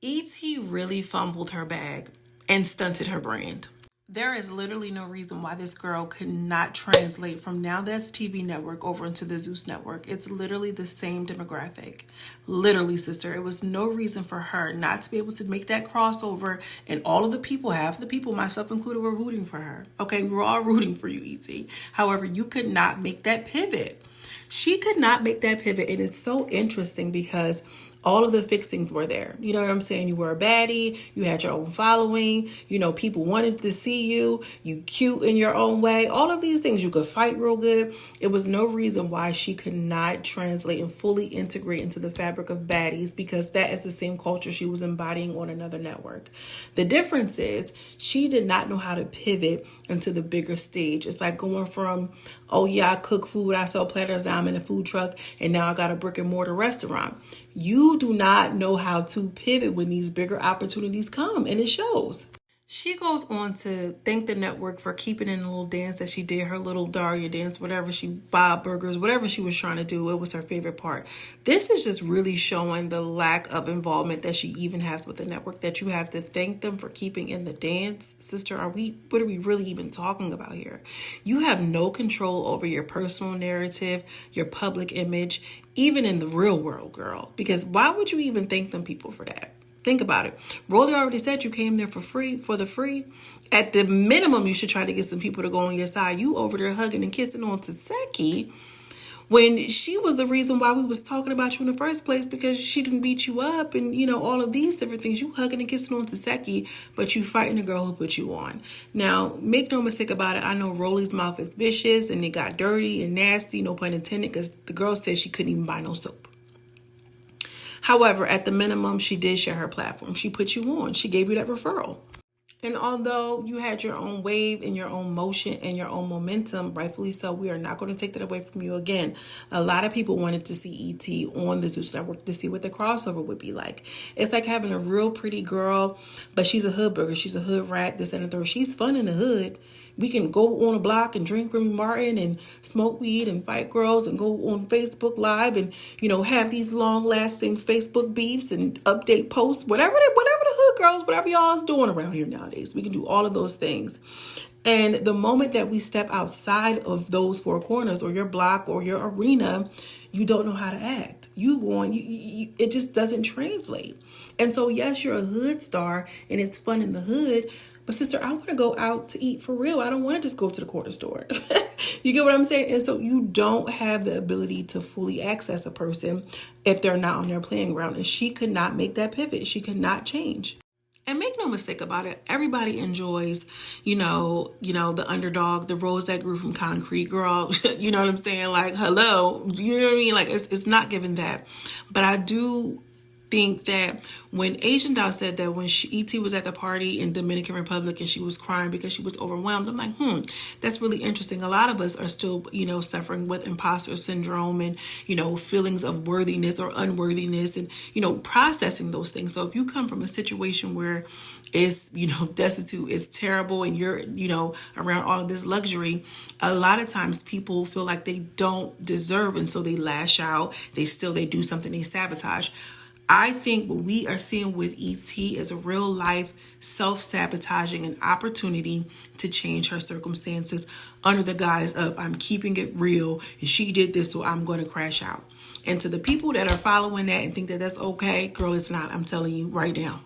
E.T. really fumbled her bag and stunted her brand. There is literally no reason why this girl could not translate from Now That's TV network over into the Zeus network. It's literally the same demographic. Literally, sister. It was no reason for her not to be able to make that crossover. And all of the people, half the people, myself included, were rooting for her. Okay, we were all rooting for you, E.T. However, you could not make that pivot. She could not make that pivot. And it's so interesting because all of the fixings were there. You know what I'm saying? You were a baddie. You had your own following. You know, people wanted to see you. You cute in your own way. All of these things. You could fight real good. It was no reason why she could not translate and fully integrate into the fabric of Baddies, because that is the same culture she was embodying on another network. The difference is she did not know how to pivot into the bigger stage. It's like going from, oh yeah, I cook food, I sell platters, now I'm in a food truck, and now I got a brick and mortar restaurant. You do not know how to pivot when these bigger opportunities come, and it shows. She goes on to thank the network for keeping in a little dance that she did, her little Daria dance, whatever she, Bob Burgers, whatever she was trying to do. It was her favorite part. This is just really showing the lack of involvement that she even has with the network, that you have to thank them for keeping in the dance. Sister, what are we really even talking about here? You have no control over your personal narrative, your public image, even in the real world, girl. Because why would you even thank them people for that? Think about it. Rolly already said you came there for the free. At the minimum, you should try to get some people to go on your side. You over there hugging and kissing on Taseki when she was the reason why we was talking about you in the first place, because she didn't beat you up and, you know, all of these different things. You hugging and kissing on Taseki, but you fighting the girl who put you on. Now, make no mistake about it. I know Rolly's mouth is vicious and it got dirty and nasty, no pun intended, because the girl said she couldn't even buy no soap. However, at the minimum, she did share her platform. She put you on. She gave you that referral. And although you had your own wave and your own motion and your own momentum, rightfully so, we are not going to take that away from you again. A lot of people wanted to see E.T. on the Zeus Network to see what the crossover would be like. It's like having a real pretty girl, but she's a hood burger. She's a hood rat, this and the third. She's fun in the hood. We can go on a block and drink Remy Martin and smoke weed and fight girls and go on Facebook Live and, you know, have these long-lasting Facebook beefs and update posts, whatever the hood girls, whatever y'all is doing around here nowadays. We can do all of those things. And the moment that we step outside of those four corners or your block or your arena, you don't know how to act. It just doesn't translate. And so, yes, you're a hood star and it's fun in the hood, but sister, I want to go out to eat for real. I don't want to just go to the corner store. You get what I'm saying? And so you don't have the ability to fully access a person if they're not on their playing ground. And she could not make that pivot. She could not change. And make no mistake about it, everybody enjoys, you know, the underdog, the rose that grew from concrete, girl. You know what I'm saying? Like, hello, you know what I mean? Like, it's not given that. But I do think that when Asian Doll said that when E.T. was at the party in Dominican Republic and she was crying because she was overwhelmed, I'm like, that's really interesting. A lot of us are still, you know, suffering with imposter syndrome and, you know, feelings of worthiness or unworthiness and, you know, processing those things. So if you come from a situation where it's, you know, destitute, it's terrible, and you're, you know, around all of this luxury, a lot of times people feel like they don't deserve, and so they lash out, they do something, they sabotage. I think what we are seeing with E.T. is a real life self-sabotaging an opportunity to change her circumstances under the guise of I'm keeping it real and she did this, so I'm going to crash out. And to the people that are following that and think that that's okay, girl, it's not. I'm telling you right now.